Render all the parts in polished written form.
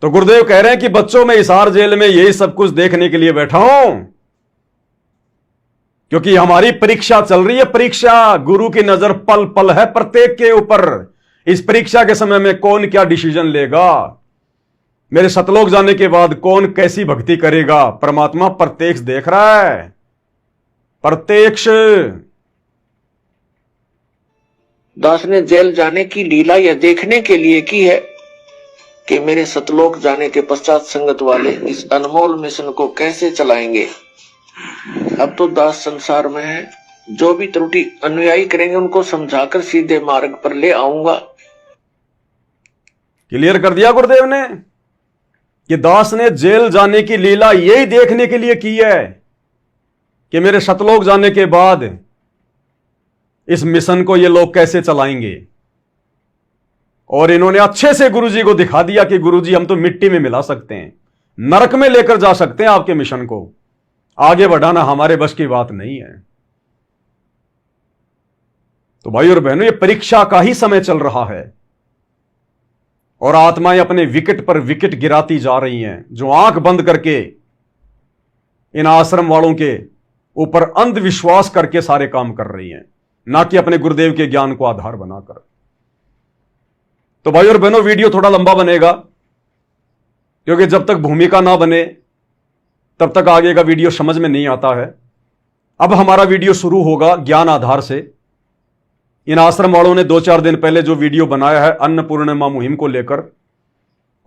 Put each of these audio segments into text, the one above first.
तो गुरुदेव कह रहे हैं कि बच्चों मैं हिसार जेल में यही सब कुछ देखने के लिए बैठा हूं, क्योंकि हमारी परीक्षा चल रही है। परीक्षा, गुरु की नजर पल पल है प्रत्येक के ऊपर। इस परीक्षा के समय में कौन क्या डिसीजन लेगा, मेरे सतलोक जाने के बाद कौन कैसी भक्ति करेगा, परमात्मा प्रत्यक्ष देख रहा है, प्रत्यक्ष। दास ने जेल जाने की लीला यह देखने के लिए की है कि मेरे सतलोक जाने के पश्चात संगत वाले इस अनमोल मिशन को कैसे चलाएंगे। अब तो दास संसार में है, जो भी त्रुटि अनुयायी करेंगे उनको समझाकर सीधे मार्ग पर ले आऊंगा। क्लियर कर दिया गुरुदेव ने कि दास ने जेल जाने की लीला यही देखने के लिए की है कि मेरे सतलोक जाने के बाद इस मिशन को ये लोग कैसे चलाएंगे। और इन्होंने अच्छे से गुरुजी को दिखा दिया कि गुरुजी हम तो मिट्टी में मिला सकते हैं, नरक में लेकर जा सकते हैं आपके मिशन को, आगे बढ़ाना हमारे बस की बात नहीं है। तो भाई और बहनों, ये परीक्षा का ही समय चल रहा है और आत्माएं अपने विकेट पर विकेट गिराती जा रही हैं, जो आंख बंद करके इन आश्रम वालों के ऊपर अंधविश्वास करके सारे काम कर रही हैं, ना कि अपने गुरुदेव के ज्ञान को आधार बनाकर। तो भाई और बहनों, वीडियो थोड़ा लंबा बनेगा, क्योंकि जब तक भूमिका ना बने तब तक आगे का वीडियो समझ में नहीं आता है। अब हमारा वीडियो शुरू होगा ज्ञान आधार से। इन आश्रम वालों ने 2-4 दिन पहले जो वीडियो बनाया है अन्नपूर्णिमा मुहिम को लेकर,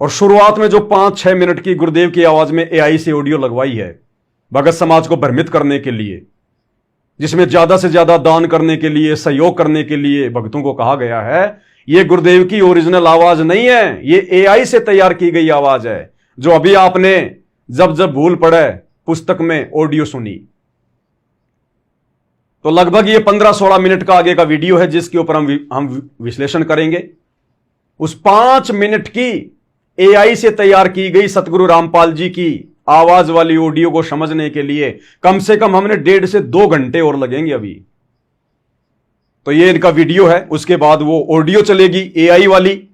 और शुरुआत में जो 5-6 मिनट की गुरुदेव की आवाज में एआई से ऑडियो लगवाई है भगत समाज को भ्रमित करने के लिए, जिसमें ज्यादा से ज्यादा दान करने के लिए, सहयोग करने के लिए भक्तों को कहा गया है, यह गुरुदेव की ओरिजिनल आवाज नहीं है, यह एआई से तैयार की गई आवाज है, जो अभी आपने जब जब भूल पड़े पुस्तक में ऑडियो सुनी। तो लगभग ये 15-16 मिनट का आगे का वीडियो है, जिसके ऊपर हम विश्लेषण करेंगे। उस 5 मिनट की एआई से तैयार की गई सतगुरु रामपाल जी की आवाज वाली ऑडियो को समझने के लिए कम से कम हमने 1.5 से 2 घंटे और लगेंगे अभी। तो ये इनका वीडियो है, उसके बाद वो ऑडियो चलेगी एआई वाली,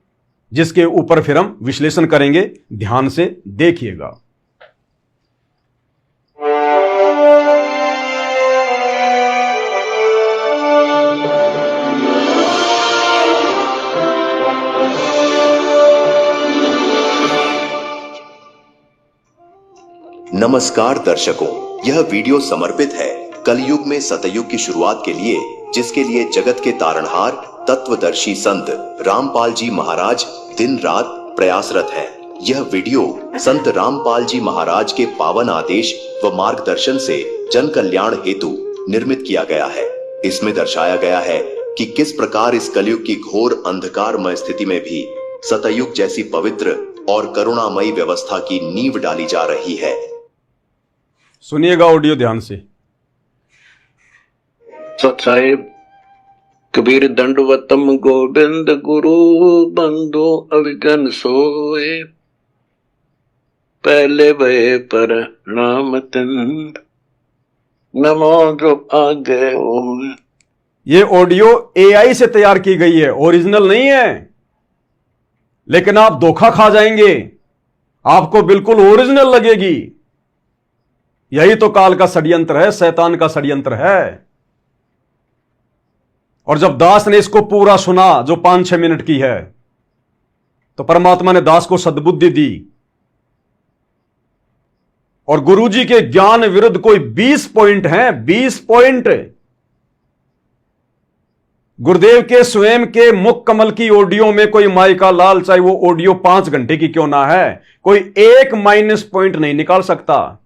जिसके ऊपर फिर हम विश्लेषण करेंगे। ध्यान से देखिएगा। नमस्कार दर्शकों, यह वीडियो समर्पित है कलयुग में सतयुग की शुरुआत के लिए, जिसके लिए जगत के तारणहार तत्वदर्शी संत रामपाल जी महाराज दिन रात प्रयासरत हैं। यह वीडियो संत रामपाल जी महाराज के पावन आदेश व मार्गदर्शन से जन कल्याण हेतु निर्मित किया गया है। इसमें दर्शाया गया है कि किस प्रकार इस कलयुग की घोर अंधकारमय स्थिति में भी सतयुग जैसी पवित्र और करुणामयी व्यवस्था की नींव डाली जा रही है। सुनिएगा ऑडियो ध्यान से। साहेब कबीर दंडवतम गोविंद गुरु बंधु अविगन सोए, पहले भय पर नाम तंद नमो जो आगे ओम। ये ऑडियो एआई से तैयार की गई है, ओरिजिनल नहीं है, लेकिन आप धोखा खा जाएंगे, आपको बिल्कुल ओरिजिनल लगेगी। यही तो काल का षड्यंत्र है, शैतान का षड्यंत्र है। और जब दास ने इसको पूरा सुना, जो 5-6 मिनट की है, तो परमात्मा ने दास को सद्बुद्धि दी और गुरुजी के ज्ञान विरुद्ध कोई 20 पॉइंट हैं, 20 पॉइंट गुरुदेव के स्वयं के मुख कमल की ऑडियो में कोई माई का लाल, चाहे वो ऑडियो 5 घंटे की क्यों ना है, कोई एक माइनस पॉइंट नहीं निकाल सकता।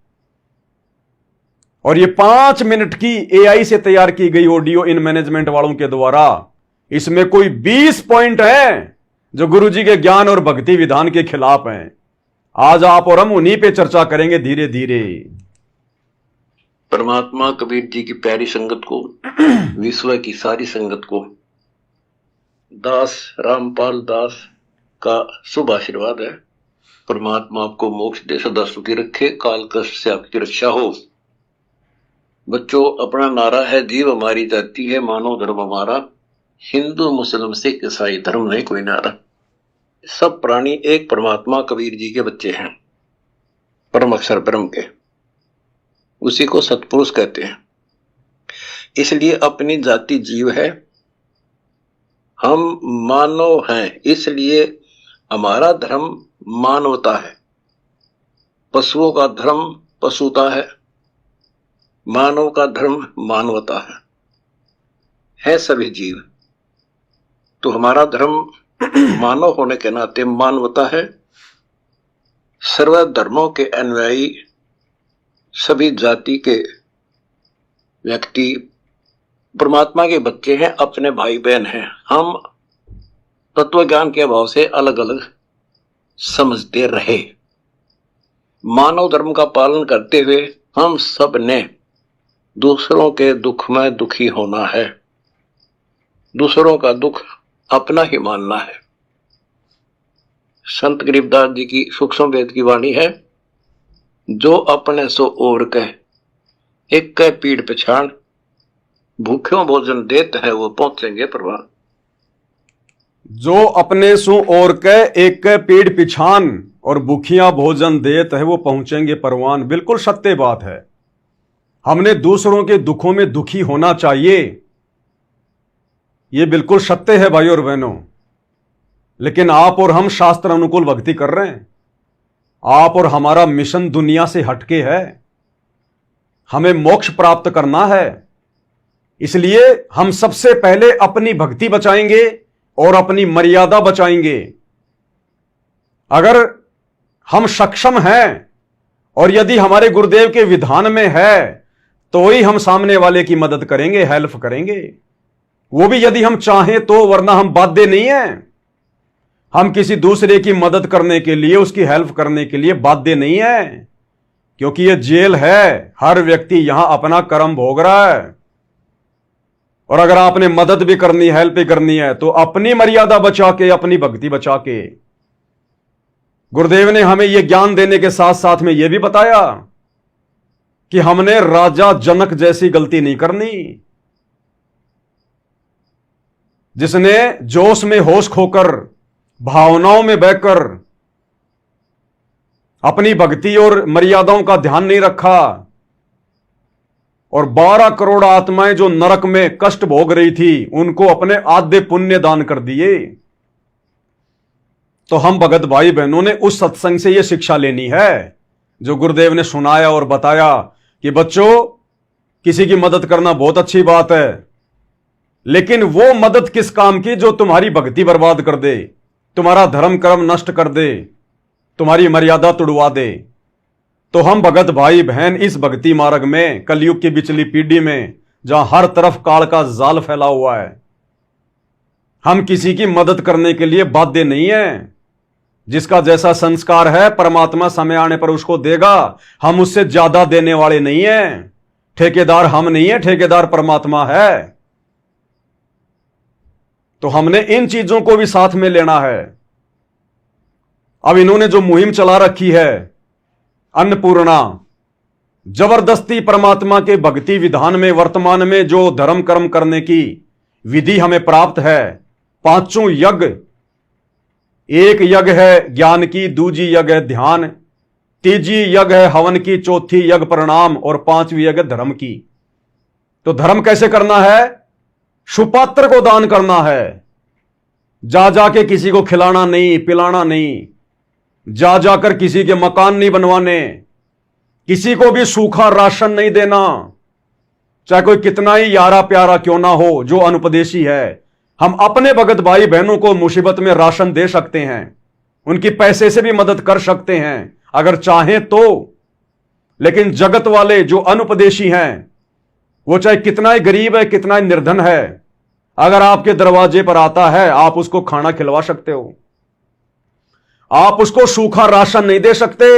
और ये 5 मिनट की एआई से तैयार की गई ऑडियो इन मैनेजमेंट वालों के द्वारा, इसमें कोई 20 पॉइंट हैं जो गुरुजी के ज्ञान और भक्ति विधान के खिलाफ हैं। आज आप और हम उन्हीं पे चर्चा करेंगे धीरे धीरे। परमात्मा कबीर जी की प्यारी संगत को, विश्व की सारी संगत को दास रामपाल दास का शुभ आशीर्वाद है। परमात्मा आपको मोक्ष दे, सदा सुखी रखे, काल कष्ट से आपकी रक्षा हो। बच्चों, अपना नारा है जीव हमारी जाति है, मानव धर्म हमारा, हिंदू मुस्लिम सिख ईसाई धर्म नहीं कोई नारा। सब प्राणी एक परमात्मा कबीर जी के बच्चे हैं, परम अक्षर ब्रह्म के, उसी को सतपुरुष कहते हैं। इसलिए अपनी जाति जीव है, हम मानव हैं, इसलिए हमारा धर्म मानवता है। पशुओं का धर्म पशुता है, मानव का धर्म मानवता है सभी जीव। तो हमारा धर्म मानव होने के नाते मानवता है। सर्व धर्मों के अनुयायी सभी जाति के व्यक्ति परमात्मा के बच्चे हैं, अपने भाई बहन हैं। हम तत्व ज्ञान के अभाव से अलग अलग समझते रहे। मानव धर्म का पालन करते हुए हम सब ने दूसरों के दुख में दुखी होना है, दूसरों का दुख अपना ही मानना है। संत गरीबदास जी की सूक्ष्म वेद की वाणी है, जो अपने सो और कह एक कह पीड़ पछाड़, भूखों भोजन देते हैं वो पहुंचेंगे परवान। जो अपने सु और के एक के पीड़ पिछान और भूखिया भोजन देत है वो पहुंचेंगे परवान। बिल्कुल सत्य बात है। हमने दूसरों के दुखों में दुखी होना चाहिए, ये बिल्कुल सत्य है भाई और बहनों। लेकिन आप और हम शास्त्र अनुकूल भक्ति कर रहे हैं। आप और हमारा मिशन दुनिया से हटके है, हमें मोक्ष प्राप्त करना है। इसलिए हम सबसे पहले अपनी भक्ति बचाएंगे और अपनी मर्यादा बचाएंगे। अगर हम सक्षम हैं और यदि हमारे गुरुदेव के विधान में है तो ही हम सामने वाले की मदद करेंगे, हेल्प करेंगे, वो भी यदि हम चाहें तो, वरना हम बाध्य नहीं हैं। हम किसी दूसरे की मदद करने के लिए, उसकी हेल्प करने के लिए बाध्य नहीं है, क्योंकि ये जेल है। हर व्यक्ति यहां अपना कर्म भोग रहा है। और अगर आपने मदद भी करनी, हेल्प भी करनी है, तो अपनी मर्यादा बचा के, अपनी भक्ति बचा के। गुरुदेव ने हमें यह ज्ञान देने के साथ साथ में यह भी बताया कि हमने राजा जनक जैसी गलती नहीं करनी, जिसने जोश में होश खोकर, भावनाओं में बहकर अपनी भक्ति और मर्यादाओं का ध्यान नहीं रखा और 12 करोड़ आत्माएं जो नरक में कष्ट भोग रही थी, उनको अपने आधे पुण्य दान कर दिए। तो हम भगत भाई बहनों ने उस सत्संग से यह शिक्षा लेनी है जो गुरुदेव ने सुनाया और बताया कि बच्चों, किसी की मदद करना बहुत अच्छी बात है, लेकिन वो मदद किस काम की जो तुम्हारी भक्ति बर्बाद कर दे, तुम्हारा धर्म कर्म नष्ट कर दे, तुम्हारी मर्यादा तुड़वा दे। तो हम भगत भाई बहन इस भक्ति मार्ग में, कलयुग की बिचली पीढ़ी में, जहां हर तरफ काल का जाल फैला हुआ है, हम किसी की मदद करने के लिए बाध्य नहीं है। जिसका जैसा संस्कार है परमात्मा समय आने पर उसको देगा। हम उससे ज्यादा देने वाले नहीं हैं। ठेकेदार हम नहीं है, ठेकेदार परमात्मा है। तो हमने इन चीजों को भी साथ में लेना है। अब इन्होंने जो मुहिम चला रखी है अन्नपूर्णा, जबरदस्ती परमात्मा के भक्ति विधान में वर्तमान में जो धर्म कर्म करने की विधि हमें प्राप्त है, 5 यज्ञ, एक यज्ञ है ज्ञान की, दूजी यज्ञ है ध्यान, तीजी यज्ञ है हवन की, चौथी यज्ञ प्रणाम और 5वीं यज्ञ धर्म की। तो धर्म कैसे करना है? सुपात्र को दान करना है। जा जाके किसी को खिलाना नहीं, पिलाना नहीं, जा जाकर किसी के मकान नहीं बनवाने, किसी को भी सूखा राशन नहीं देना, चाहे कोई कितना ही यारा प्यारा क्यों ना हो जो अनुपदेशी है। हम अपने भगत भाई बहनों को मुसीबत में राशन दे सकते हैं, उनकी पैसे से भी मदद कर सकते हैं अगर चाहें तो। लेकिन जगत वाले जो अनुपदेशी हैं, वो चाहे कितना ही गरीब है, कितना ही निर्धन है, अगर आपके दरवाजे पर आता है आप उसको खाना खिलवा सकते हो, आप उसको सूखा राशन नहीं दे सकते।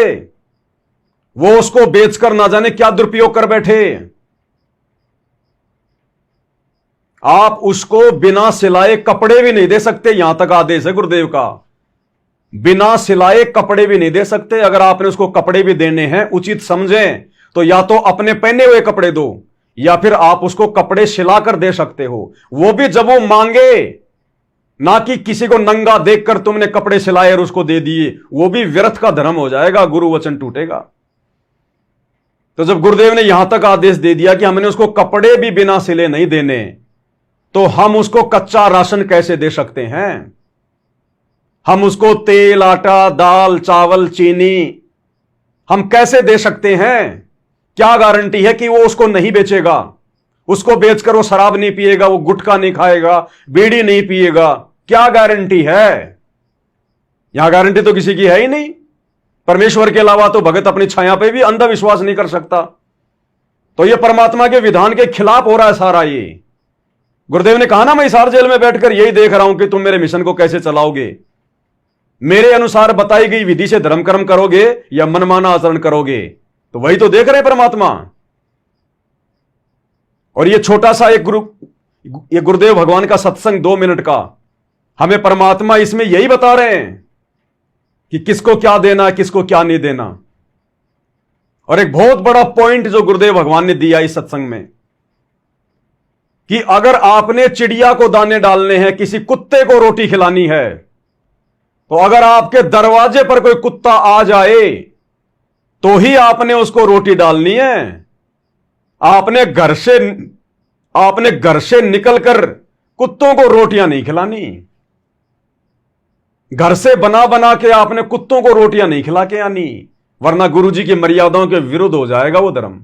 वो उसको बेचकर ना जाने क्या दुरुपयोग कर बैठे। आप उसको बिना सिलाए कपड़े भी नहीं दे सकते, यहां तक आदेश है गुरुदेव का। बिना सिलाए कपड़े भी नहीं दे सकते। अगर आपने उसको कपड़े भी देने हैं उचित समझें तो या तो अपने पहने हुए कपड़े दो, या फिर आप उसको कपड़े सिलाकर दे सकते हो, वो भी जब वो मांगे। ना कि किसी को नंगा देखकर तुमने कपड़े सिलाए और उसको दे दिए, वो भी व्यर्थ का धर्म हो जाएगा, गुरु वचन टूटेगा। तो जब गुरुदेव ने यहां तक आदेश दे दिया कि हमने उसको कपड़े भी बिना सिले नहीं देने, तो हम उसको कच्चा राशन कैसे दे सकते हैं? हम उसको तेल, आटा, दाल, चावल, चीनी हम कैसे दे सकते हैं? क्या गारंटी है कि वो उसको नहीं बेचेगा? उसको बेचकर वो शराब नहीं पिएगा, वो गुटखा नहीं खाएगा, बीड़ी नहीं पिएगा? क्या गारंटी है? यहां गारंटी तो किसी की है ही नहीं। परमेश्वर के अलावा तो भगत अपनी छाया पे भी अंधविश्वास नहीं कर सकता। तो ये परमात्मा के विधान के खिलाफ हो रहा है सारा। ये गुरुदेव ने कहा ना, मैं हिसार जेल में बैठकर यही देख रहा हूं कि तुम मेरे मिशन को कैसे चलाओगे, मेरे अनुसार बताई गई विधि से धर्म कर्म करोगे या मनमाना आचरण करोगे। तो वही तो देख रहे परमात्मा। और ये छोटा सा एक ये गुरुदेव भगवान का सत्संग 2 मिनट का, हमें परमात्मा इसमें यही बता रहे हैं कि किसको क्या देना है, किसको क्या नहीं देना। और एक बहुत बड़ा पॉइंट जो गुरुदेव भगवान ने दिया इस सत्संग में, कि अगर आपने चिड़िया को दाने डालने हैं, किसी कुत्ते को रोटी खिलानी है, तो अगर आपके दरवाजे पर कोई कुत्ता आ जाए तो ही आपने उसको रोटी डालनी है। आपने घर से निकलकर कुत्तों को रोटियां नहीं खिलानी। घर से बना बना के आपने कुत्तों को रोटियां नहीं खिला के आनी, वरना गुरुजी की मर्यादाओं के विरुद्ध हो जाएगा वो धर्म।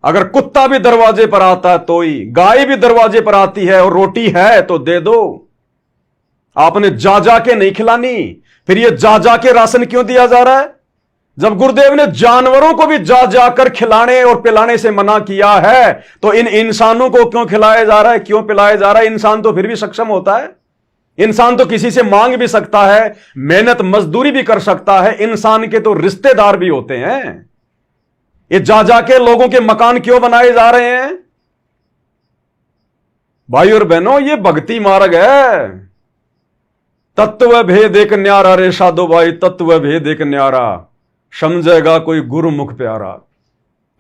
अगर कुत्ता भी दरवाजे पर आता है तो ही, गाय भी दरवाजे पर आती है और रोटी है तो दे दो। आपने जा जा के नहीं खिलानी। फिर ये जा जा के राशन क्यों दिया जा रहा है? जब गुरुदेव ने जानवरों को भी जा जाकर खिलाने और पिलाने से मना किया है, तो इन इंसानों को क्यों खिलाया जा रहा है, क्यों पिलाया जा रहा है? इंसान तो फिर भी सक्षम होता है। इंसान तो किसी से मांग भी सकता है, मेहनत मजदूरी भी कर सकता है। इंसान के तो रिश्तेदार भी होते हैं। ये जा जाके लोगों के मकान क्यों बनाए जा रहे हैं? भाई और बहनों, ये भक्ति मार्ग है। तत्व भेद एक न्यारा रे साधो भाई, तत्व भेद एक न्यारा, समझेगा कोई गुरुमुख प्यारा।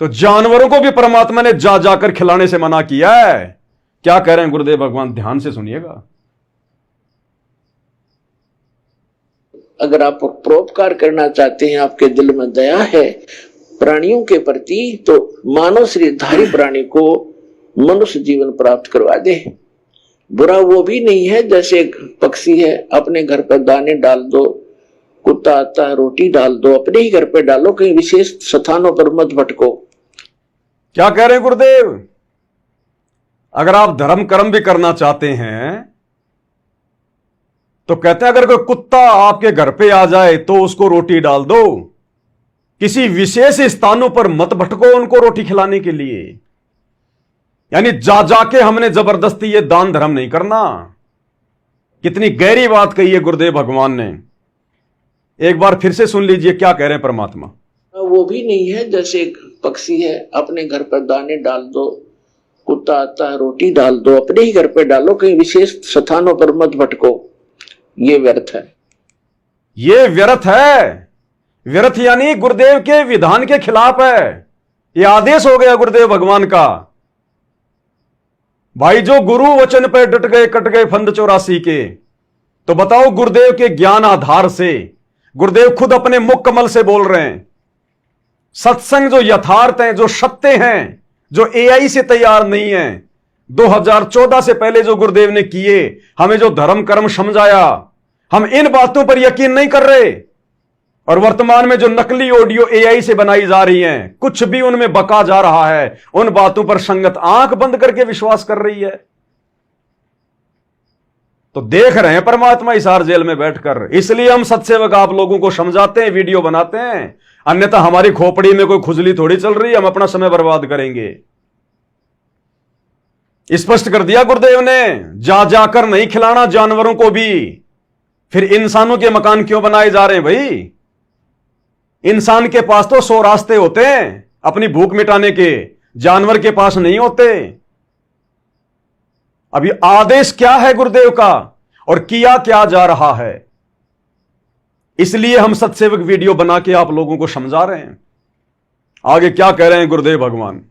तो जानवरों को भी परमात्मा ने जा जाकर खिलाने से मना किया है। क्या कह रहे हैं गुरुदेव भगवान, ध्यान से सुनिएगा। अगर आप परोपकार करना चाहते हैं, आपके दिल में दया है प्राणियों के प्रति, तो मानव शरीरधारी प्राणी को मनुष्य जीवन प्राप्त करवा दे। बुरा वो भी नहीं है जैसे एक पक्षी है, अपने घर पर दाने डाल दो, कुत्ता आता है रोटी डाल दो, अपने ही घर पे डालो, कहीं विशेष स्थानों पर मत भटको। क्या कह रहे हैं गुरुदेव? अगर आप धर्म कर्म भी करना चाहते हैं तो कहते हैं अगर कोई कुत्ता आपके घर पे आ जाए तो उसको रोटी डाल दो। किसी विशेष स्थानों पर मत भटको उनको रोटी खिलाने के लिए। यानी जा जाके हमने जबरदस्ती ये दान धर्म नहीं करना। कितनी गहरी बात कही है गुरुदेव भगवान ने। एक बार फिर से सुन लीजिए क्या कह रहे हैं परमात्मा। वो भी नहीं है जैसे एक पक्षी है, अपने घर पर दाने डाल दो, कुत्ता आता है रोटी डाल दो, अपने ही घर पे डालो, कहीं विशेष स्थानों पर मत भटको। ये व्यर्थ है। ये व्यर्थ है। व्यर्थ यानी गुरुदेव के विधान के खिलाफ है। ये आदेश हो गया गुरुदेव भगवान का। भाई जो गुरु वचन पे डट गए, कट गए फंद 84 के। तो बताओ, गुरुदेव के ज्ञान आधार से गुरुदेव खुद अपने मुख कमल से बोल रहे हैं। सत्संग जो यथार्थ हैं, जो सत्य हैं, जो एआई से तैयार नहीं है, 2014 से पहले जो गुरुदेव ने किए, हमें जो धर्म कर्म समझाया, हम इन बातों पर यकीन नहीं कर रहे। और वर्तमान में जो नकली ऑडियो एआई से बनाई जा रही हैं, कुछ भी उनमें बका जा रहा है, उन बातों पर संगत आंख बंद करके विश्वास कर रही है। तो देख रहे हैं परमात्मा हिसार जेल में बैठकर। इसलिए हम सत्सेवक आप लोगों को समझाते हैं, वीडियो बनाते हैं। अन्यथा हमारी खोपड़ी में कोई खुजली थोड़ी चल रही है, हम अपना समय बर्बाद करेंगे। स्पष्ट कर दिया गुरुदेव ने, जा जाकर नहीं खिलाना जानवरों को भी। फिर इंसानों के मकान क्यों बनाए जा रहे हैं भाई? इंसान के पास तो 100 रास्ते होते हैं अपनी भूख मिटाने के, जानवर के पास नहीं होते। अभी आदेश क्या है गुरुदेव का और किया क्या जा रहा है, इसलिए हम सत्सेवक वीडियो बना के आप लोगों को समझा रहे हैं। आगे क्या कह रहे हैं गुरुदेव भगवान,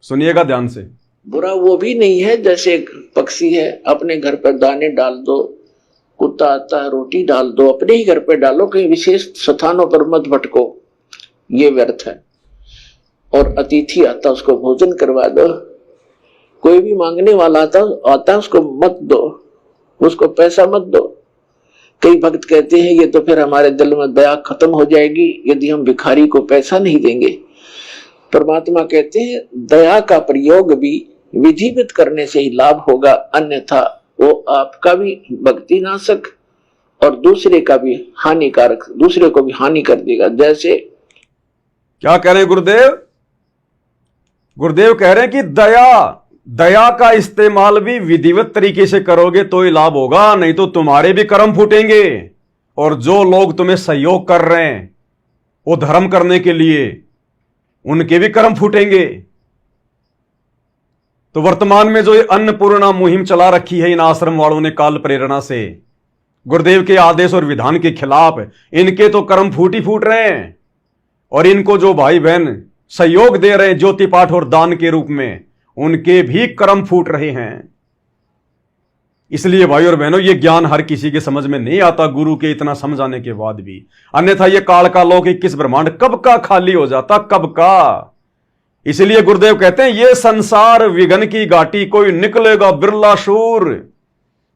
सुनिएगा ध्यान से। बुरा वो भी नहीं है जैसे एक पक्षी है, अपने घर पर दाने डाल दो, कुत्ता आता है रोटी डाल दो, अपने ही घर पर डालो, कहीं विशेष स्थानों पर मत भटको, ये व्यर्थ है। और अतिथि आता उसको भोजन करवा दो, कोई भी मांगने वाला आता उसको मत दो, उसको पैसा मत दो। कई भक्त कहते हैं ये तो फिर हमारे दिल में दया खत्म हो जाएगी यदि हम भिखारी को पैसा नहीं देंगे। परमात्मा कहते हैं दया का प्रयोग भी विधिवत करने से ही लाभ होगा, अन्यथा वो आपका भी भक्ति नाशक और दूसरे का भी हानिकारक, दूसरे को भी हानि कर देगा। जैसे क्या कह रहे हैं गुरुदेव? गुरुदेव कह रहे हैं कि दया का इस्तेमाल भी विधिवत तरीके से करोगे तो ही लाभ होगा, नहीं तो तुम्हारे भी कर्म फूटेंगे और जो लोग तुम्हें सहयोग कर रहे हैं वो धर्म करने के लिए, उनके भी कर्म फूटेंगे। तो वर्तमान में जो ये अन्नपूर्णा मुहिम चला रखी है इन आश्रम वालों ने काल प्रेरणा से, गुरुदेव के आदेश और विधान के खिलाफ, इनके तो कर्म फूट ही फूट रहे हैं। और इनको जो भाई बहन सहयोग दे रहे हैं ज्योति पाठ और दान के रूप में, उनके भी कर्म फूट रहे हैं। इसलिए भाई और बहनों, ये ज्ञान हर किसी के समझ में नहीं आता गुरु के इतना समझाने के बाद भी, अन्यथा ये काल का लोक 21 ब्रह्मांड कब का खाली हो जाता, कब का। इसलिए गुरुदेव कहते हैं ये संसार विघन की घाटी, कोई निकलेगा बिरला शूर,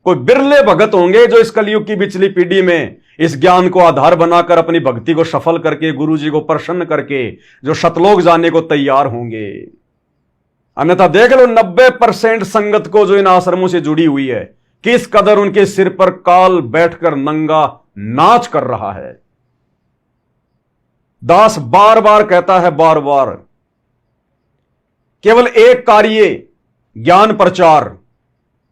कोई बिरले भगत होंगे जो इस कलयुग की पिछली पीढ़ी में इस ज्ञान को आधार बनाकर अपनी भक्ति को सफल करके गुरु जी को प्रसन्न करके जो शतलोक जाने को तैयार होंगे। अन्यथा देख लो 90% संगत को जो इन आश्रमों से जुड़ी हुई है, किस कदर उनके सिर पर काल बैठकर नंगा नाच कर रहा है। दास बार बार कहता है, बार बार, केवल एक कार्य ज्ञान प्रचार।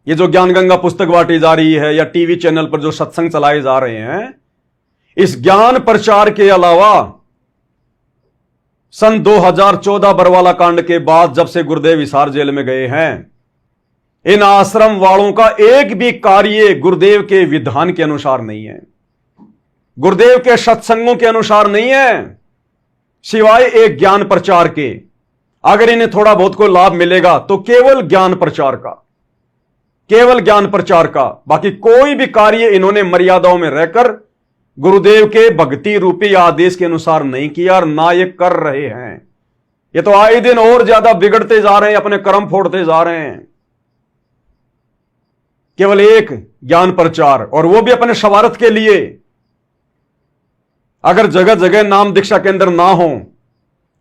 ये जो ज्ञान गंगा पुस्तक बांटी जा रही है या टीवी चैनल पर जो सत्संग चलाए जा रहे हैं, इस ज्ञान प्रचार के अलावा सन 2014 बरवाला कांड के बाद जब से गुरुदेव हिसार जेल में गए हैं, इन आश्रम वालों का एक भी कार्य गुरुदेव के विधान के अनुसार नहीं है, गुरुदेव के सत्संगों के अनुसार नहीं है, सिवाय एक ज्ञान प्रचार के। अगर इन्हें थोड़ा बहुत कोई लाभ मिलेगा तो केवल ज्ञान प्रचार का, केवल ज्ञान प्रचार का। बाकी कोई भी कार्य इन्होंने मर्यादाओं में रहकर गुरुदेव के भक्ति रूपी आदेश के अनुसार नहीं किया और ना ये कर रहे हैं। ये तो आए दिन और ज्यादा बिगड़ते जा रहे हैं, अपने कर्म फोड़ते जा रहे हैं। केवल एक ज्ञान प्रचार, और वो भी अपने स्वार्थ के लिए। अगर जगह जगह नाम दीक्षा केंद्र ना हो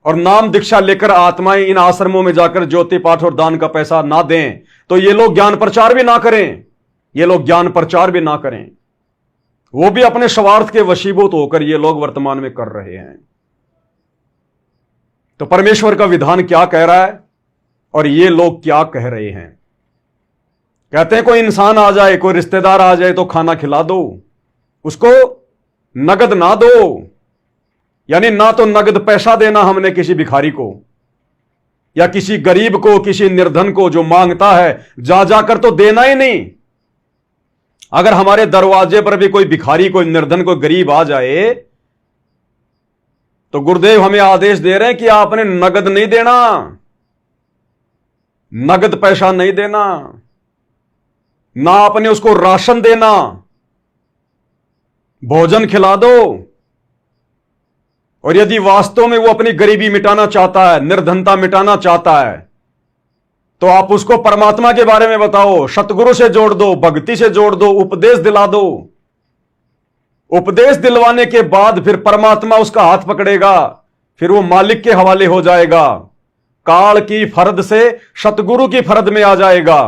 और नाम दीक्षा लेकर आत्माएं इन आश्रमों में जाकर ज्योति पाठ और दान का पैसा ना दें, तो ये लोग ज्ञान प्रचार भी ना करें, ये लोग ज्ञान प्रचार भी ना करें। वो भी अपने स्वार्थ के वशीभूत होकर ये लोग वर्तमान में कर रहे हैं। तो परमेश्वर का विधान क्या कह रहा है और ये लोग क्या कह रहे हैं? कहते हैं कोई इंसान आ जाए, कोई रिश्तेदार आ जाए तो खाना खिला दो, उसको नगद ना दो, यानी ना तो नगद पैसा देना हमने किसी भिखारी को या किसी गरीब को, किसी निर्धन को जो मांगता है, जा जाकर तो देना ही नहीं। अगर हमारे दरवाजे पर भी कोई भिखारी, कोई निर्धन, कोई गरीब आ जाए तो गुरुदेव हमें आदेश दे रहे हैं कि आपने नगद नहीं देना, नगद पैसा नहीं देना, ना आपने उसको राशन देना, भोजन खिला दो। और यदि वास्तव में वो अपनी गरीबी मिटाना चाहता है, निर्धनता मिटाना चाहता है, तो आप उसको परमात्मा के बारे में बताओ, सतगुरु से जोड़ दो, भक्ति से जोड़ दो, उपदेश दिला दो। उपदेश दिलवाने के बाद फिर परमात्मा उसका हाथ पकड़ेगा, फिर वो मालिक के हवाले हो जाएगा, काल की फरद से सतगुरु की फरद में आ जाएगा।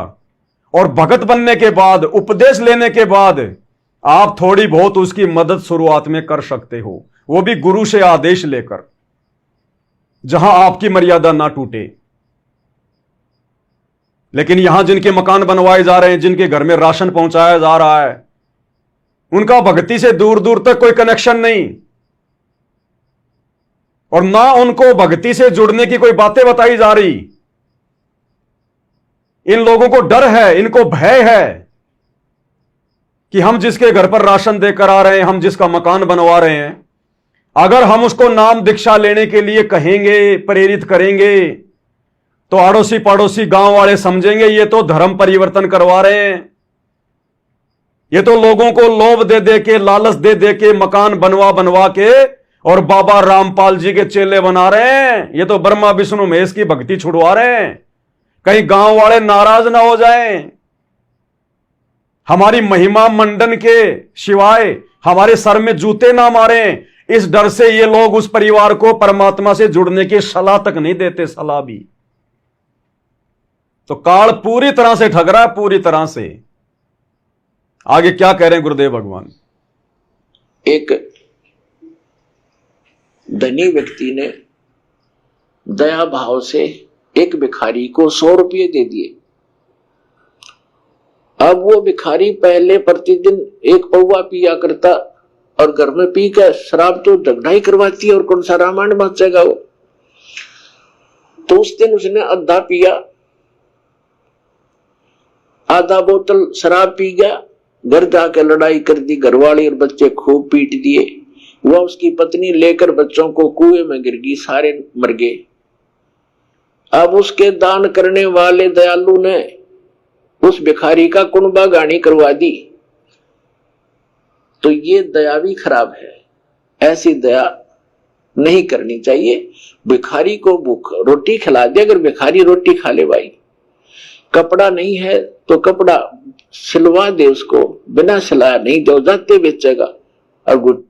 और भगत बनने के बाद, उपदेश लेने के बाद आप थोड़ी बहुत उसकी मदद शुरुआत में कर सकते हो, वो भी गुरु से आदेश लेकर, जहां आपकी मर्यादा ना टूटे। लेकिन यहां जिनके मकान बनवाए जा रहे हैं, जिनके घर में राशन पहुंचाया जा रहा है, उनका भक्ति से दूर दूर तक कोई कनेक्शन नहीं, और ना उनको भक्ति से जुड़ने की कोई बातें बताई जा रही। इन लोगों को डर है, इनको भय है कि हम जिसके घर पर राशन देकर आ रहे हैं, हम जिसका मकान बनवा रहे हैं, अगर हम उसको नाम दीक्षा लेने के लिए कहेंगे, प्रेरित करेंगे, तो अड़ोसी पड़ोसी गांव वाले समझेंगे ये तो धर्म परिवर्तन करवा रहे हैं, ये तो लोगों को लोभ दे दे के, लालच दे दे के मकान बनवा बनवा के और बाबा रामपाल जी के चेले बना रहे हैं, ये तो ब्रह्मा विष्णु महेश की भक्ति छुड़वा रहे हैं। कहीं गांव वाले नाराज ना हो जाएं। हमारी महिमा मंडन के सिवाय हमारे सर में जूते ना मारें, इस डर से ये लोग उस परिवार को परमात्मा से जुड़ने की सलाह तक नहीं देते, सलाह भी। तो काल पूरी तरह से ठग रहा है, पूरी तरह से। आगे क्या कह रहे हैं गुरुदेव भगवान? एक धनी व्यक्ति ने दया भाव से एक भिखारी को 100 रुपये दे दिए। अब वो भिखारी पहले प्रतिदिन एक पौवा पिया करता और घर में पी कर शराब तो झगड़ा ही करवाती है और कौन सा रामायण बचेगा वो। तो उस दिन उसने आधा पिया, आधा बोतल शराब पी गया, घर जाकर लड़ाई कर दी, घरवाली और बच्चे खूब पीट दिए। वह उसकी पत्नी लेकर बच्चों को कुएं में गिर गई, सारे मर गए। अब उसके दान करने वाले दयालु ने उस भिखारी का कुनबा गानी करवा दी। तो ये दया भी खराब है, ऐसी दया नहीं करनी चाहिए। भिखारी को भूख रोटी खिला दे, अगर भिखारी रोटी खा ले भाई। कपड़ा नहीं है तो कपड़ा सिलवा दे उसको, बिना सिलाया नहीं दो, जाते बेचेगा। और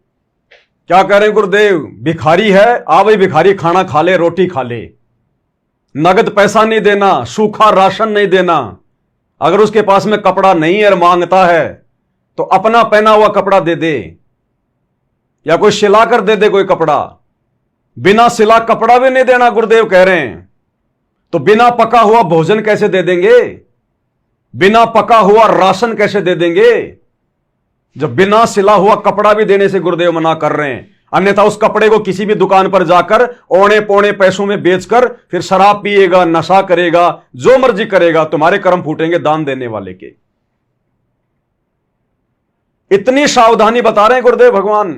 क्या कह रहे हैं गुरुदेव? भिखारी है, आ भाई भिखारी खाना खा ले, रोटी खा ले, नगद पैसा नहीं देना, सूखा राशन नहीं देना। अगर उसके पास में कपड़ा नहीं है और मांगता है तो अपना पहना हुआ कपड़ा दे दे, या कोई सिला कर दे दे कोई कपड़ा। बिना सिला कपड़ा भी नहीं देना गुरुदेव कह रहे हैं। तो बिना पका हुआ भोजन कैसे दे देंगे? बिना पका हुआ राशन कैसे दे देंगे? जब बिना सिला हुआ कपड़ा भी देने से गुरुदेव मना कर रहे हैं। अन्यथा उस कपड़े को किसी भी दुकान पर जाकर औने पौने पैसों में बेचकर फिर शराब पिएगा, नशा करेगा, जो मर्जी करेगा, तुम्हारे कर्म फूटेंगे दान देने वाले के। इतनी सावधानी बता रहे हैं गुरुदेव भगवान।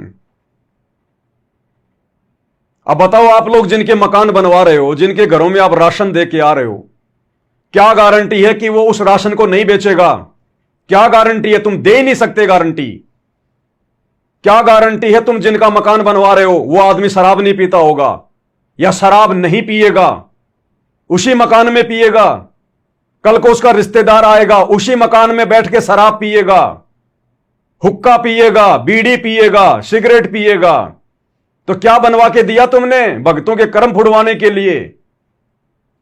अब बताओ, आप लोग जिनके मकान बनवा रहे हो, जिनके घरों में आप राशन दे के आ रहे हो, क्या गारंटी है कि वो उस राशन को नहीं बेचेगा? क्या गारंटी है? तुम दे ही नहीं सकते गारंटी। क्या गारंटी है तुम जिनका मकान बनवा रहे हो वो आदमी शराब नहीं पीता होगा, या शराब नहीं पिएगा, उसी मकान में पिएगा? कल को उसका रिश्तेदार आएगा, उसी मकान में बैठ के शराब पिएगा, हुक्का पिएगा, बीड़ी पिएगा, सिगरेट पिएगा। तो क्या बनवा के दिया तुमने? भक्तों के कर्म फुड़वाने के लिए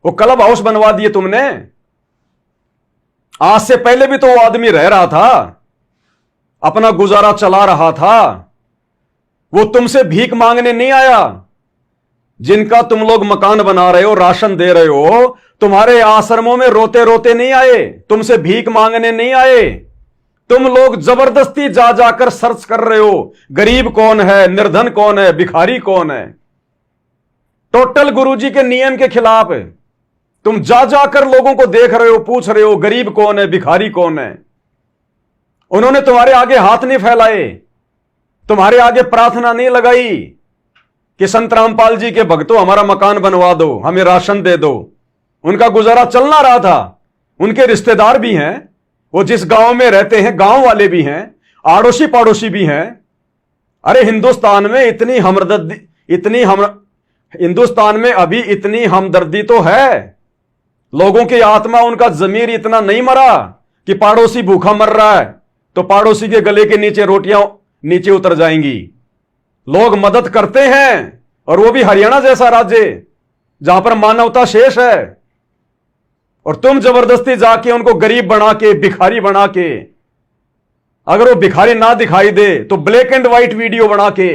वो क्लब हाउस बनवा दिए तुमने। आज से पहले भी तो वो आदमी रह रहा था, अपना गुजारा चला रहा था, वो तुमसे भीख मांगने नहीं आया। जिनका तुम लोग मकान बना रहे हो, राशन दे रहे हो, तुम्हारे आश्रमों में रोते रोते नहीं आए, तुमसे भीख मांगने नहीं आए। तुम लोग जबरदस्ती जा जाकर सर्च कर रहे हो, गरीब कौन है, निर्धन कौन है, भिखारी कौन है। टोटल गुरुजी के नियम के खिलाफ है। तुम जा जाकर लोगों को देख रहे हो, पूछ रहे हो गरीब कौन है, भिखारी कौन है। उन्होंने तुम्हारे आगे हाथ नहीं फैलाए, तुम्हारे आगे प्रार्थना नहीं लगाई कि संत रामपाल जी के भक्तों हमारा मकान बनवा दो, हमें राशन दे दो। उनका गुजारा चलना रहा था, उनके रिश्तेदार भी हैं, वो जिस गांव में रहते हैं गांव वाले भी हैं, आड़ोसी पड़ोसी भी हैं। अरे हिंदुस्तान में हिंदुस्तान में अभी इतनी हमदर्दी तो है। लोगों की आत्मा, उनका जमीर इतना नहीं मरा कि पड़ोसी भूखा मर रहा है तो पड़ोसी के गले के नीचे रोटियां नीचे उतर जाएंगी। लोग मदद करते हैं, और वो भी हरियाणा जैसा राज्य जहां पर मानवता शेष है। और तुम जबरदस्ती जाके उनको गरीब बना के, भिखारी बना के, अगर वो भिखारी ना दिखाई दे तो ब्लैक एंड व्हाइट वीडियो बना के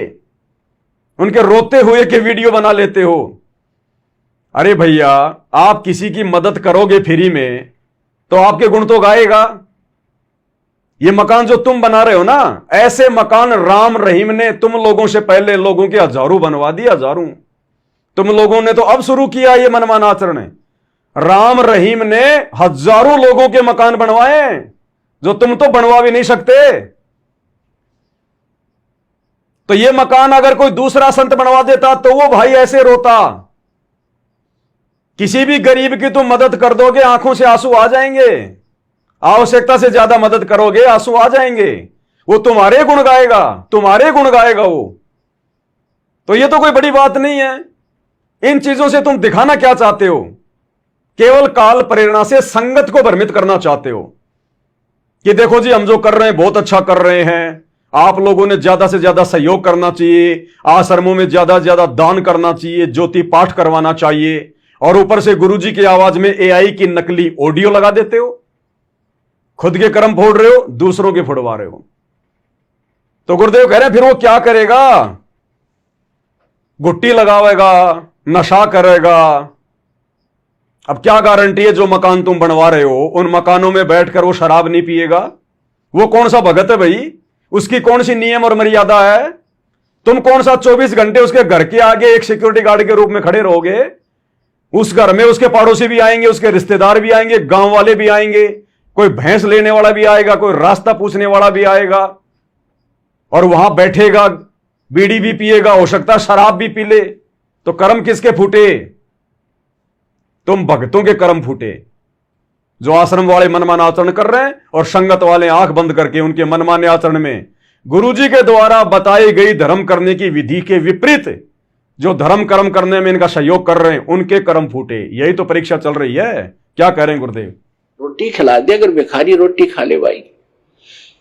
उनके रोते हुए के वीडियो बना लेते हो। अरे भैया, आप किसी की मदद करोगे फ्री में तो आपके गुण तो गाएगा। ये मकान जो तुम बना रहे हो ना, ऐसे मकान राम रहीम ने तुम लोगों से पहले लोगों के हजारों बनवा दिए, हजारों। तुम लोगों ने तो अब शुरू किया ये मनमाना आचरण। राम रहीम ने हजारों लोगों के मकान बनवाए जो तुम तो बनवा भी नहीं सकते। तो ये मकान अगर कोई दूसरा संत बनवा देता तो वो भाई ऐसे रोता किसी भी गरीब की तुम मदद कर दोगे, आंखों से आंसू आ जाएंगे। आवश्यकता से ज्यादा मदद करोगे, आंसू आ जाएंगे। वो तुम्हारे गुण गाएगा, तुम्हारे गुण गाएगा वो। तो ये तो कोई बड़ी बात नहीं है। इन चीजों से तुम दिखाना क्या चाहते हो? केवल काल प्रेरणा से संगत को भ्रमित करना चाहते हो कि देखो जी, हम जो कर रहे हैं बहुत अच्छा कर रहे हैं, आप लोगों ने ज्यादा से ज्यादा सहयोग करना चाहिए, आश्रमों में ज्यादा से ज्यादा दान करना चाहिए, ज्योति पाठ करवाना चाहिए, और ऊपर से गुरुजी की आवाज में एआई की नकली ऑडियो लगा देते हो। खुद के कर्म फोड़ रहे हो, दूसरों के फोड़वा रहे हो। तो गुरुदेव कह रहे हैं फिर वो क्या करेगा? गुट्टी लगावेगा, नशा करेगा। अब क्या गारंटी है जो मकान तुम बनवा रहे हो उन मकानों में बैठकर वो शराब नहीं पिएगा? वो कौन सा भगत है भाई? उसकी कौन सी नियम और मर्यादा है? तुम कौन सा 24 घंटे उसके घर के आगे एक सिक्योरिटी गार्ड के रूप में खड़े रहोगे? उस घर में उसके पड़ोसी भी आएंगे, उसके रिश्तेदार भी आएंगे, गांव वाले भी आएंगे, कोई भैंस लेने वाला भी आएगा, कोई रास्ता पूछने वाला भी आएगा, और वहां बैठेगा, बीड़ी भी पिएगा, हो सकता है शराब भी पी ले। तो कर्म किसके फूटे? तुम भक्तों के कर्म फूटे, जो आश्रम वाले मनमाना आचरण कर रहे हैं, और संगत वाले आंख बंद करके उनके मनमाने आचरण में गुरुजी के द्वारा बताई गई धर्म करने की विधि के विपरीत जो धर्म कर्म करने में इनका सहयोग कर रहे हैं, उनके कर्म फूटे। यही तो परीक्षा चल रही है। क्या कह रहे हैं गुरुदेव? रोटी खिला दे, अगर भिखारी रोटी खा ले भाई।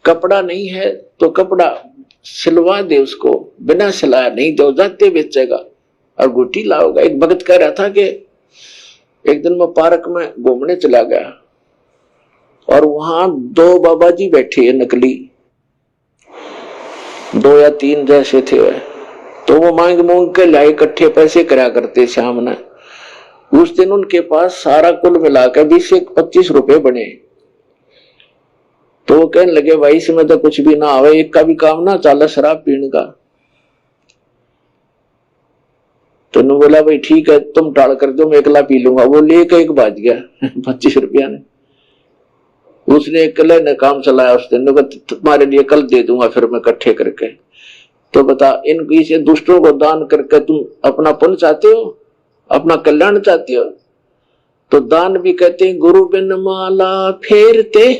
कपड़ा नहीं है तो कपड़ा सिलवा दे उसको, बिना सिलाया नहीं दो जाते बेचेगा, और गुटी लाओगा। एक भगत कह रहा था कि एक दिन मैं पार्क में घूमने चला गया, और वहां 2 बाबा जी बैठे हैं, नकली 2 या 3 जैसे थे वह। तो वो मांग मूंग के लाए, इकट्ठे पैसे करा करते शाम ने। उस दिन उनके पास सारा कुल मिलाकर 20 से 25 रुपए बने। तो वो कहने लगे भाई इसमें तो कुछ भी ना आवे, एक का भी काम ना चाला शराब पीने का। तो उन्होंने बोला भाई ठीक है तुम टाल कर दो, मैं अकेला पी लूंगा। वो लेकर एक बाज गया 25 रुपया ने। उसने अकेले ने काम चलाया उस दिन, तुम्हारे लिए कल दे दूंगा फिर मैं इकट्ठे करके। तो बता, इन से दुष्टों को दान करके तुम अपना पुण्य चाहते हो, अपना कल्याण चाहते हो? तो दान भी कहते हैं गुरु बिन माला फेरते,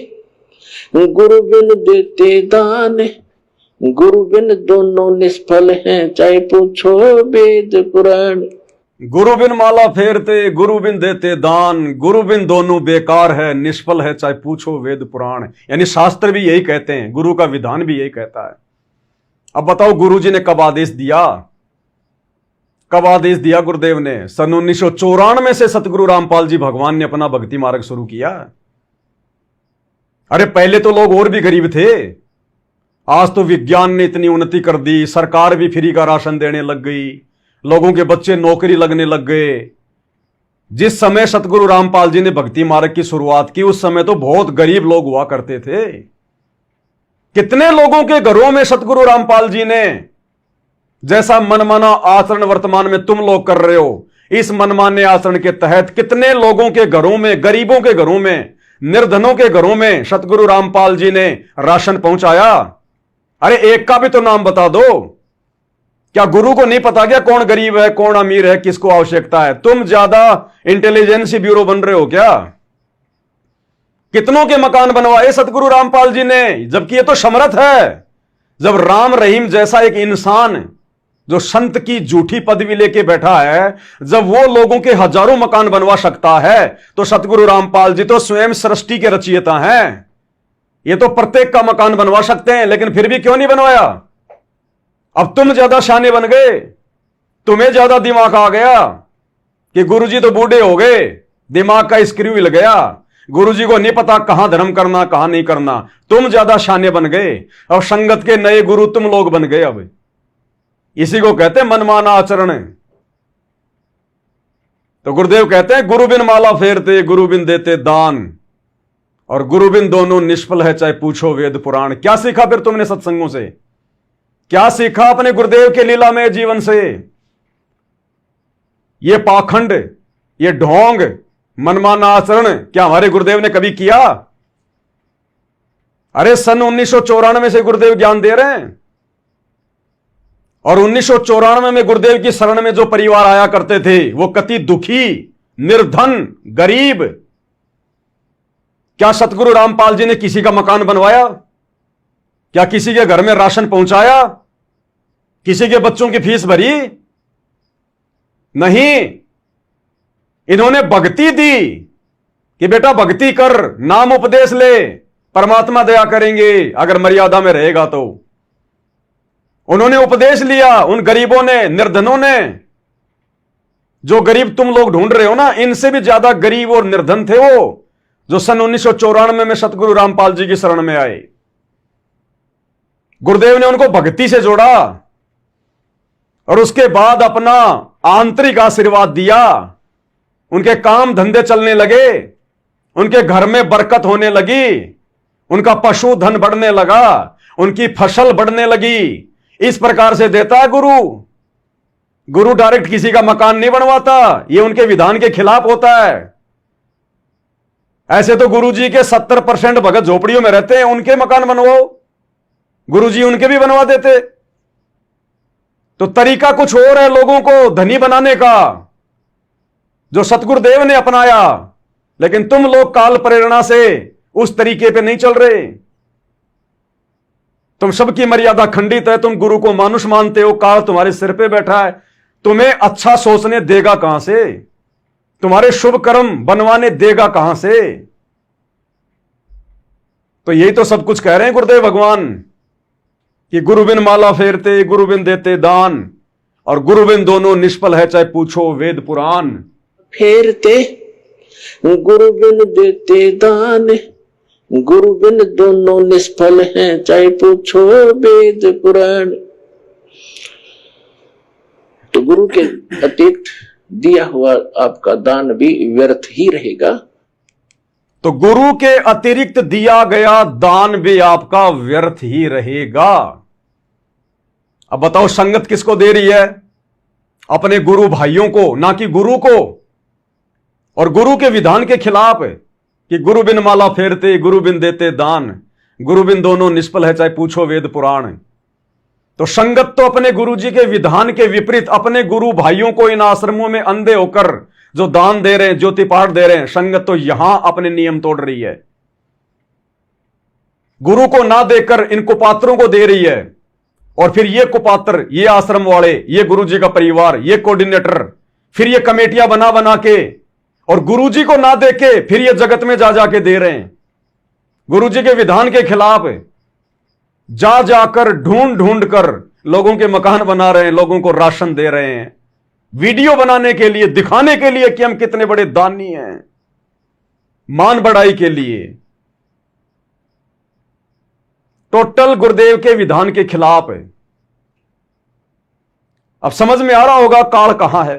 गुरु बिन देते दान, गुरु बिन दोनों निष्फल हैं, चाहे पूछो वेद पुराण। गुरु बिन माला फेरते, गुरु बिन देते दान, गुरु बिन दोनों बेकार है, निष्फल है, चाहे पूछो वेद पुराण। यानी शास्त्र भी यही कहते हैं, गुरु का विधान भी यही कहता है। अब बताओ गुरुजी ने कब आदेश दिया? कब आदेश दिया गुरुदेव ने? सन 1994 से सतगुरु रामपाल जी भगवान ने अपना भक्ति मार्ग शुरू किया। अरे पहले तो लोग और भी गरीब थे। आज तो विज्ञान ने इतनी उन्नति कर दी, सरकार भी फ्री का राशन देने लग गई, लोगों के बच्चे नौकरी लगने लग गए। जिस समय सतगुरु रामपाल जी ने भक्ति मार्ग की शुरुआत की उस समय तो बहुत गरीब लोग हुआ करते थे। कितने लोगों के घरों में सतगुरु रामपाल जी ने जैसा मनमाना आचरण वर्तमान में तुम लोग कर रहे हो, इस मनमाने आचरण के तहत कितने लोगों के घरों में, गरीबों के घरों में, निर्धनों के घरों में सतगुरु रामपाल जी ने राशन पहुंचाया? अरे एक का भी तो नाम बता दो। क्या गुरु को नहीं पता क्या कौन गरीब है, कौन अमीर है, किसको आवश्यकता है? तुम ज्यादा इंटेलिजेंस ब्यूरो बन रहे हो क्या? कितनों के मकान बनवाए सतगुरु रामपाल जी ने, जबकि ये तो समर्थ है। जब राम रहीम जैसा एक इंसान जो संत की झूठी पदवी लेके बैठा है, जब वो लोगों के हजारों मकान बनवा सकता है, तो सतगुरु रामपाल जी तो स्वयं सृष्टि के रचयिता हैं। ये तो प्रत्येक का मकान बनवा सकते हैं, लेकिन फिर भी क्यों नहीं बनवाया? अब तुम ज्यादा शाने बन गए, तुम्हें ज्यादा दिमाग आ गया कि गुरुजी तो बूढ़े हो गए, दिमाग का स्क्रू हिल गया, गुरुजी को नहीं पता कहां धर्म करना कहां नहीं करना। तुम ज्यादा शाने बन गए, अब संगत के नए गुरु तुम लोग बन गए। अब इसी को कहते हैं मनमाना आचरण। तो गुरुदेव कहते हैं गुरु बिन माला फेरते, गुरु बिन देते दान, और गुरु बिन दोनों निष्फल है, चाहे पूछो वेद पुराण। क्या सीखा फिर तुमने सत्संगों से? क्या सीखा अपने गुरुदेव के लीलामय जीवन से? ये पाखंड, ये ढोंग, मनमाना आचरण क्या हमारे गुरुदेव ने कभी किया? अरे सन 1994 से गुरुदेव ज्ञान दे रहे हैं, और 1994 में गुरुदेव की शरण में जो परिवार आया करते थे वो कति दुखी निर्धन, गरीब। क्या सतगुरु रामपाल जी ने किसी का मकान बनवाया? क्या किसी के घर में राशन पहुंचाया? किसी के बच्चों की फीस भरी? नहीं। इन्होंने भक्ति दी कि बेटा भक्ति कर, नाम उपदेश ले, परमात्मा दया करेंगे अगर मर्यादा में रहेगा तो। उन्होंने उपदेश लिया उन गरीबों ने, निर्धनों ने। जो गरीब तुम लोग ढूंढ रहे हो ना, इनसे भी ज्यादा गरीब और निर्धन थे वो, जो सन 1994 में सतगुरु रामपाल जी की शरण में आए। गुरुदेव ने उनको भक्ति से जोड़ा और उसके बाद अपना आंतरिक आशीर्वाद दिया। उनके काम धंधे चलने लगे, उनके घर में बरकत होने लगी, उनका पशुधन बढ़ने लगा, उनकी फसल बढ़ने लगी। इस प्रकार से देता है गुरु। गुरु डायरेक्ट किसी का मकान नहीं बनवाता, यह उनके विधान के खिलाफ होता है। ऐसे तो गुरु जी के 70% भगत झोपड़ियों में रहते हैं, उनके मकान बनवाओ, गुरु जी उनके भी बनवा देते। तो तरीका कुछ और है लोगों को धनी बनाने का, जो सतगुरुदेव ने अपनाया। लेकिन तुम लोग काल प्रेरणा से उस तरीके पे नहीं चल रहे। तुम सबकी मर्यादा खंडित है, तुम गुरु को मानुष मानते हो, काल तुम्हारे सिर पे बैठा है। तुम्हें अच्छा सोचने देगा कहां से? तुम्हारे शुभ कर्म बनवाने देगा कहां से? तो यही तो सब कुछ कह रहे हैं गुरुदेव भगवान कि गुरु बिन माला फेरते, गुरु बिन देते दान, और गुरु बिन दोनों निष्फल है चाहे पूछो वेद पुराण। फेरते गुरु बिन देते दान, गुरु बिन दोनों निष्फल हैं चाहे पूछो वेद पुराण। तो गुरु के अतिरिक्त दिया हुआ आपका दान भी व्यर्थ ही रहेगा। तो गुरु के अतिरिक्त दिया गया दान भी आपका व्यर्थ ही रहेगा। अब बताओ संगत किसको दे रही है? अपने गुरु भाइयों को, ना कि गुरु को। और गुरु के विधान के खिलाफ है कि गुरु बिन माला फेरते, गुरु बिन देते दान, गुरु बिन दोनों निष्फल है चाहे पूछो वेद पुराण। तो संगत तो अपने गुरु जी के विधान के विपरीत अपने गुरु भाइयों को इन आश्रमों में अंधे होकर जो दान दे रहे हैं, ज्योति पाठ दे रहे हैं, संगत तो यहां अपने नियम तोड़ रही है। गुरु को ना देकर इन कुपात्रों को दे रही है। और फिर ये कुपात्र, ये आश्रम वाले, ये गुरु जी का परिवार, ये कोऑर्डिनेटर, फिर ये कमेटियां बना बना के, और गुरु जी को ना देके फिर ये जगत में जा जाके दे रहे हैं। गुरु जी के विधान के खिलाफ जा जाकर ढूंढ ढूंढ कर लोगों के मकान बना रहे हैं, लोगों को राशन दे रहे हैं, वीडियो बनाने के लिए, दिखाने के लिए कि हम कितने बड़े दानी हैं, मान बढ़ाई के लिए। टोटल गुरुदेव के विधान के खिलाफ है। अब समझ में आ रहा होगा काल कहां है।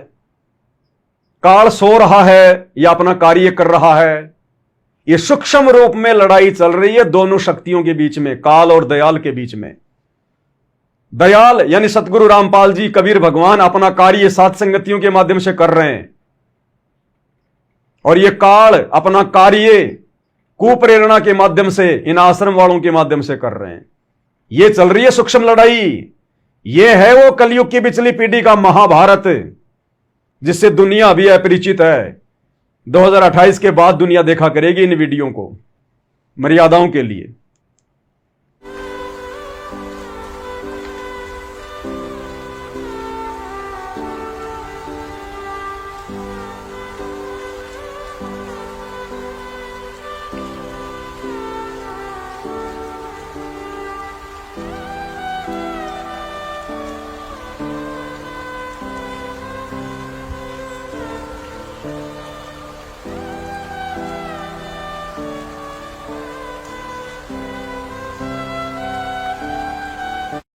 काल सो रहा है या अपना कार्य कर रहा है। यह सूक्ष्म रूप में लड़ाई चल रही है दोनों शक्तियों के बीच में, काल और दयाल के बीच में। दयाल यानी सतगुरु रामपाल जी, कबीर भगवान अपना कार्य सात संगतियों के माध्यम से कर रहे हैं, और यह काल अपना कार्य कुप्रेरणा के माध्यम से, इन आश्रम वालों के माध्यम से कर रहे हैं। यह चल रही है सूक्ष्म लड़ाई। यह है वो कलयुग की पिछली पीढ़ी का महाभारत, जिससे दुनिया अभी अपरिचित है। 2028 के बाद दुनिया देखा करेगी इन वीडियो को मर्यादाओं के लिए।